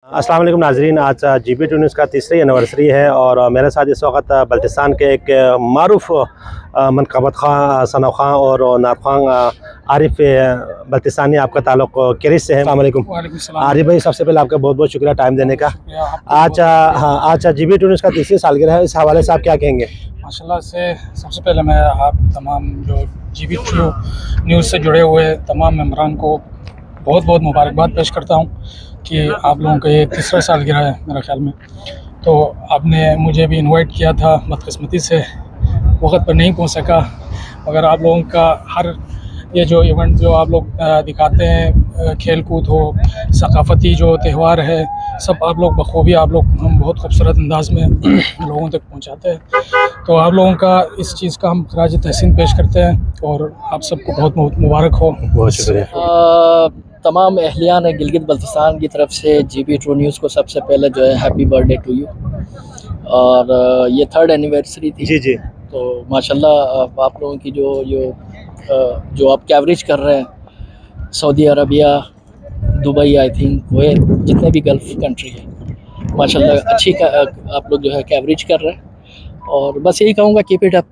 अस्सलाम वालेकुम नाजरीन। आज GB2 न्यूज़ का तीसरी एनिवर्सरी है और मेरे साथ इस वक्त बल्तिस्तान के एक मारूफ मनक़बत ख़ां सना ख़ां और नात ख़ां आरिफ बल्तिस्तानी आपका ताल्लुक़ किरिश से है। अस्सलाम वालेकुम आरिफ भाई, सबसे पहले आपका बहुत बहुत शुक्रिया टाइम देने का। आज GB2 न्यूज़ का तीसरी सालगिरह है, इस हवाले से आप क्या कहेंगे? माशाल्लाह से सबसे पहले मैं आप तमाम जो GB2 न्यूज़ से जुड़े हुए तमाम मेम्बरान को बहुत बहुत मुबारकबाद पेश करता हूँ कि आप लोगों का ये तीसरा सालगिरह है मेरे ख़्याल में। तो आपने मुझे भी इनवाइट किया था, बदकिस्मती से वक्त पर नहीं पहुँच सका, मगर आप लोगों का हर ये जो इवेंट जो आप लोग दिखाते हैं, खेल कूद हो, सकाफ़ती जो त्यौहार है, सब आप लोग बखूबी हम बहुत खूबसूरत अंदाज़ में लोगों तक पहुंचाते हैं। तो आप लोगों का इस चीज़ का हम खराज तहसीन पेश करते हैं और आप सबको बहुत बहुत मुबारक हो। बहुत शुक्रिया। तमाम अहलियान गिलगित बल्तिस्तान की तरफ से GB2 न्यूज़ को सबसे पहले जो है हैप्पी बर्थडे टू यू। और ये 3rd एनिवर्सरी थी जी। तो माशाल्लाह आप लोगों की जो आप कवरेज कर रहे हैं, Saudi Arabia, Dubai, I think Kuwait, जितने भी गल्फ़ कंट्री है, माशाल्लाह अच्छी आप लोग जो है कवरेज कर रहे हैं और बस यही कहूँगा कीप इट अप।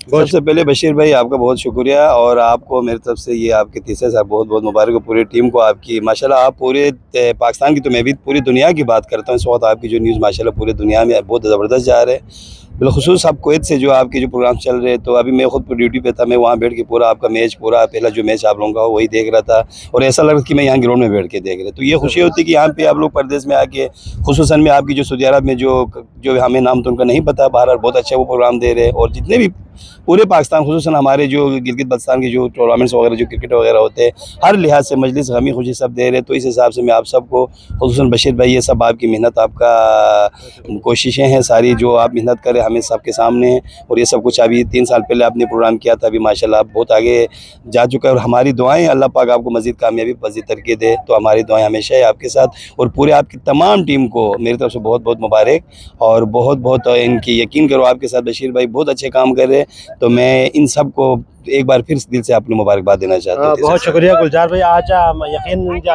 सबसे पहले बशीर भाई आपका बहुत शुक्रिया और आपको मेरी तरफ से ये आपके तीसरे साल बहुत बहुत मुबारक हो। पूरी टीम को आपकी माशाल्लाह, आप पूरे पाकिस्तान की तो मैं भी पूरी दुनिया की बात करता हूँ, इस वक्त आपकी जो न्यूज़ माशाल्लाह पूरी दुनिया में बहुत ज़बरदस्त जा रहे हैं। बिलखुसूस आप कुवैत से जो आपके जो प्रोग्राम चल रहे, तो अभी मैं खुद ड्यूटी पे था, मैं वहाँ बैठ के पूरा आपका मैच, पूरा पहला जो मैच आप लोगों का वही देख रहा था और ऐसा लग रहा कि मैं यहाँ ग्राउंड में बैठ के देख रहा। तो ये खुशी होती है कि यहाँ पे आप लोग परदेश में आके, खुसूसन में आपकी जो सऊदी अरब में जो हमें नाम तो उनका नहीं पता, बहरहाल बहुत अच्छा वो प्रोग्राम दे रहे हैं। और जितने भी पूरे पाकिस्तान, खुसूसन हमारे जो गिलगित बल्तिस्तान के जो टूर्नामेंट्स वगैरह, जो क्रिकेट वगैरह होते हैं, हर लिहाज से मजलिस गमी खुशी सब दे रहे हैं। तो इस हिसाब से मैं आप सबको, खुसूसन बशीर भाई, ये सब आपकी मेहनत, आपका कोशिशें हैं सारी जो आप मेहनत करें हमें सबके सामने हैं। और ये सब कुछ अभी 3 साल पहले आपने प्रोग्राम किया था, अभी माशाल्लाह आप बहुत आगे जा चुका है और हमारी दुआएं अल्लाह पाक आपको मज़ीद कामयाबी, मज़ीद तरक्की दे। तो हमारी दुआएं हमेशा है आपके साथ और पूरे आपकी तमाम टीम को मेरी तरफ से बहुत बहुत मुबारक और बहुत बहुत इनकी यकीन करो आपके साथ बशीर भाई बहुत अच्छे काम कर रहे हैं। तो मैं इन सब को एक बार फिर दिल से आपको मुबारकबाद देना चाहता हूँ। बहुत शुक्रिया गुलजार भाई। आज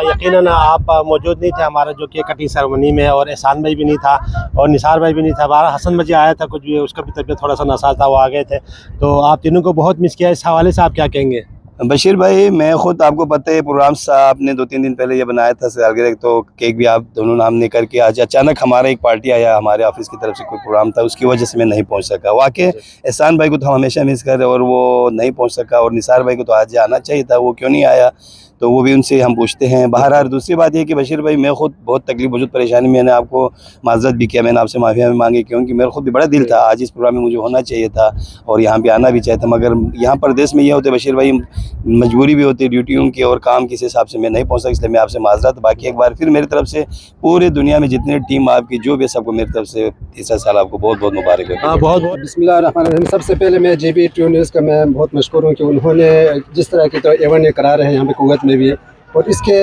यकीनन आप मौजूद नहीं थे हमारा जो केक कटिंग सेरेमनी में, और एहसान भाई भी नहीं था और निसार भाई भी नहीं था। बारह हसन भाई आया था, कुछ भी उसका भी तबीयत थोड़ा सा नासाज था, वो आ गए थे। तो आप तीनों को बहुत मिस किया, इस हवाले से आप क्या कहेंगे? बशीर भाई, मैं खुद, आपको पता है प्रोग्राम आपने 2-3 दिन पहले ये बनाया था सालगिरह, तो केक भी आप दोनों नाम ने करके आज अचानक हमारा एक पार्टी आया, हमारे ऑफिस की तरफ से कोई प्रोग्राम था, उसकी वजह से मैं नहीं पहुंच सका। वाकई एहसान भाई को तो हम हमेशा मिस कर रहे और वो नहीं पहुंच सका, और निसार भाई को तो आज आना चाहिए था, वो क्यों नहीं आया, तो वो भी उनसे हम पूछते हैं। बहरहाल दूसरी बात ये कि बशीर भाई, मैं खुद बहुत तकलीफ, बहुत परेशानी, मैंने आपको माजरत भी किया, मैंने आपसे माफ़िया भी मांगी, क्योंकि मेरा खुद भी बड़ा दिल था, आज इस प्रोग्राम में मुझे होना चाहिए था और यहाँ पे आना भी चाहिए था, मगर यहाँ परदेश में ये होते बशीर भाई, मजबूरी भी होती है ड्यूटियों की और काम किस हिसाब से मैं नहीं पहुँच सका, इसलिए मैं आपसे माजरत। बाकी एक बार फिर मेरी तरफ से पूरे दुनिया में जितने टीम आपकी जो भी, सबको मेरी तरफ से तीसरा साल आपको बहुत बहुत मुबारक हो। बहुत बहुत बिस्मिल्लाहिर्रहमानिर्रहीम। सबसे पहले मैं GB2 न्यूज़ का मैं बहुत मशहूर हूँ कि उन्होंने जिस तरह के तो इवेंट करा रहे हैं यहाँ पे कुवैत में भी, और इसके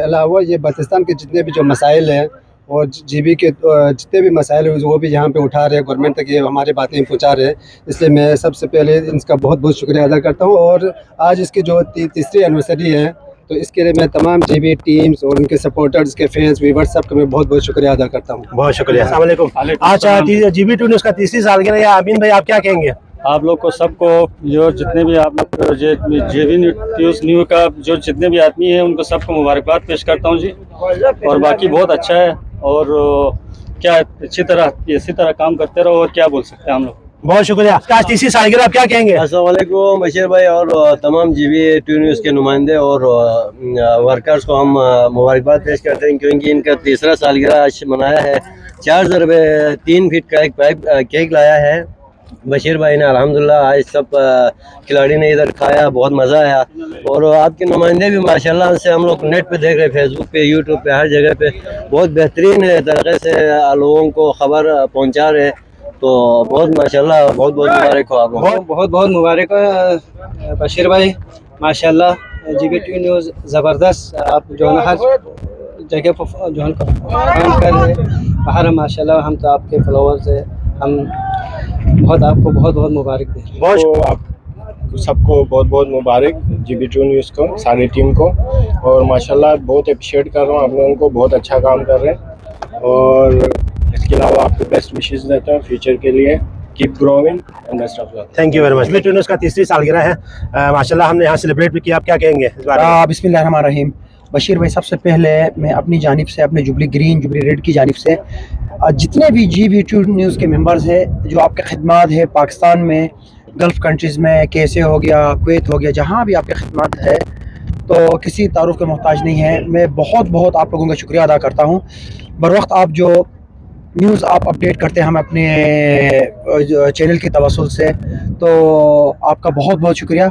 अलावा ये बल्तिस्तान के जितने भी जो मसाइल हैं और GB के जितने भी मसाइल हैं वो भी यहाँ पे उठा रहे हैं, गवर्नमेंट तक ये हमारी बातें पहुँचा रहे हैं, इसलिए मैं सबसे पहले इनका बहुत बहुत शुक्रिया अदा करता हूँ। और आज इसकी जो तीसरी एनिवर्सरी है, तो इसके लिए मैं तमाम GB टीम्स और उनके सपोर्टर्स के फैंस व्यूअर्स सब का मैं बहुत बहुत शुक्रिया अदा करता हूँ। बहुत शुक्रिया। अस्सलाम वालेकुम। आज GB2 न्यूज़ का तीसरी सालगिरह है, आमीन भाई आप क्या कहेंगे? आप लोग को सबको, जो जितने भी आप लोग GB2 का जो जितने भी आदमी हैं उनको सबको मुबारकबाद पेश करता हूं जी। और बाकी बहुत अच्छा है और क्या इसी तरह काम करते रहो, और क्या बोल सकते हैं हम लोग। बहुत शुक्रिया। आज तीसरी सालगिरह आप क्या कहेंगे? अस्सलाम वालेकुम बशीर भाई और तमाम GB2 न्यूज़ के नुमाइंदे और वर्कर्स को हम मुबारकबाद पेश करते हैं, क्योंकि इनका तीसरा सालगिरह आज मनाया है। 4 ज़रबे 3 फीट का एक केक लाया है बशीर भाई ने, अल्हम्दुलिल्लाह। आज सब खिलाड़ी ने इधर खाया, बहुत मज़ा आया। और आपके नुमाइंदे भी माशाल्लाह से हम लोग नेट पे देख रहे, फेसबुक पे, यूट्यूब पे, हर जगह पे बहुत बेहतरीन तरीके से लोगों को खबर पहुंचा रहे। तो बहुत माशाल्लाह, बहुत बहुत मुबारक हो आपको। बहुत बहुत मुबारक हो बशीर भाई, माशाल्लाह। GB2 न्यूज़ ज़बरदस्त, आप जो है हर जगह पर जो है काम कर रहे हैं। बाहर माशाल्लाह, हम तो आपके फॉलोअर्स हैं, हम आपको बहुत बहुत मुबारक दें। सबको बहुत बहुत मुबारक GB2 न्यूज़ को, सारी टीम को। और माशाल्लाह बहुत अप्रिशिएट कर रहा हूँ आप लोगों को, बहुत अच्छा काम कर रहे हैं। और इसके अलावा आपको बेस्ट विशेस देता हूँ फ्यूचर के लिए। Keep growing and best of luck. Thank you very much. GB2 news का तीसरी सालगिरह है, माशाल्लाह हमने यहाँ सेलिब्रेट भी किया। आप क्या कहेंगे इस बारे में? बिस्मिल्लाहिर्रहमानिर्रहीम। बशीर भाई, सबसे पहले मैं अपनी जानिब से, अपने जुबली ग्रीन जुबली रेड की जानिब से जितने भी GB2 न्यूज़ के मेंबर्स हैं जो आपके खिदमात है पाकिस्तान में, गल्फ़ कंट्रीज़ में, कैसे हो गया, कुवैत हो गया, जहाँ भी आपके खिदमात है, तो किसी तारुफ के मोहताज नहीं है। मैं बहुत बहुत आप लोगों का शुक्रिया अदा करता हूँ। बर वक्त आप जो न्यूज़ आप अपडेट करते हैं हम अपने चैनल की तवस्सुल से, तो आपका बहुत बहुत शुक्रिया।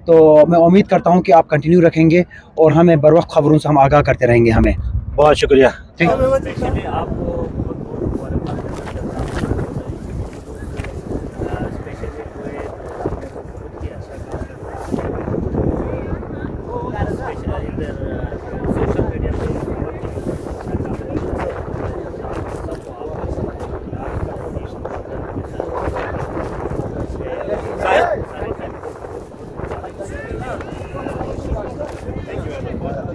तो मैं उम्मीद करता हूं कि आप कंटिन्यू रखेंगे और हमें बर वक्त खबरों से हम आगाह करते रहेंगे। हमें बहुत शुक्रिया।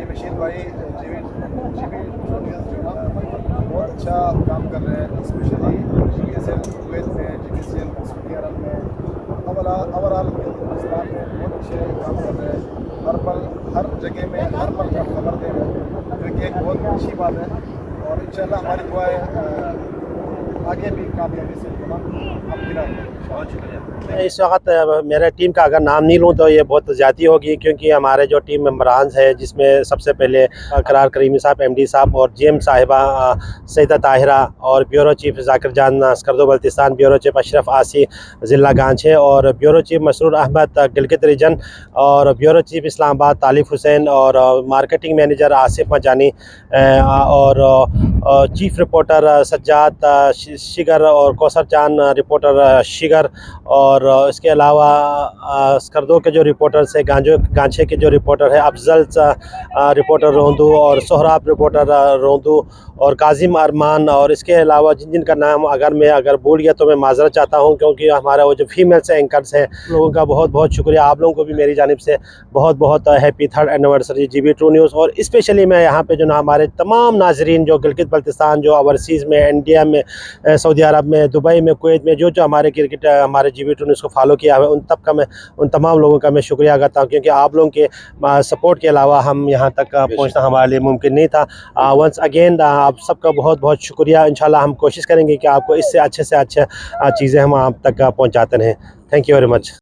बशीर भाई GB2 न्यूज़ जो है बहुत अच्छा काम कर रहे हैं, स्पेशली GSL कुवैत में, GBCL सऊदी अरब में, ओवरऑल हिंदुस्तान में बहुत अच्छे काम कर रहे हैं। हर पल हर जगह में हर पल का खबर दे रहे हैं, जो कि एक बहुत अच्छी बात है। और इंशाल्लाह हमारी दुआ है आगे भी कामयाबी से बहुत शुक्रिया। इस वक्त मेरे टीम का अगर नाम नहीं लूँ तो ये बहुत ज़्यादती होगी, क्योंकि हमारे जो टीम मेंबरान हैं जिसमें सबसे पहले करार करीमी साहब MD साहब और GM साहिबा सईदा ताहिरा और bureau chief Zakir Jan Skardu Baltistan, bureau chief Ashraf Asi ज़िला गांछे और bureau chief Masroor Ahmed Gilgit region और ब्यूरो चीफ इस्लामाबाद तालिफ हुसैन और मार्केटिंग मैनेजर आसिफ मजानी और चीफ रिपोर्टर सज्जाद शिगर और कौसर चांद रिपोर्टर शिगर और इसके अलावा स्कर्दो के जो रिपोर्टर्स है, गांछे के जो रिपोर्टर है अफजल रिपोर्टर रोंदू और सोहराब रिपोर्टर रोंदू और काजिम अरमान, और इसके अलावा जिन जिन का नाम अगर भूल गया तो मैं माजरत चाहता हूं, क्योंकि हमारा वो जो फीमेल्स एंकर्स हैं लोगों का बहुत बहुत शुक्रिया। आप लोगों को भी मेरी जानिब से बहुत बहुत happy 3rd anniversary GB2 news. और स्पेशली मैं यहाँ पे जो ना हमारे तमाम नाजरीन जो गिलगित बल्तिस्तान, जो ओवरसीज़ में, इंडिया में, सऊदी अरब में, दुबई में, कुवैत में जो हमारे क्रिकेट हमारे GB2 न्यूज़ को फॉलो किया है, उन तमाम लोगों का मैं शुक्रिया करता हूँ, क्योंकि आप लोगों के सपोर्ट के अलावा हम यहाँ तक पहुँचना हमारे लिए मुमकिन नहीं था। वंस अगेन आप सबका बहुत बहुत शुक्रिया। इंशाल्लाह हम कोशिश करेंगे कि आपको इससे अच्छे चीज़ें हम आप तक पहुँचाते रहें। Thank you very much.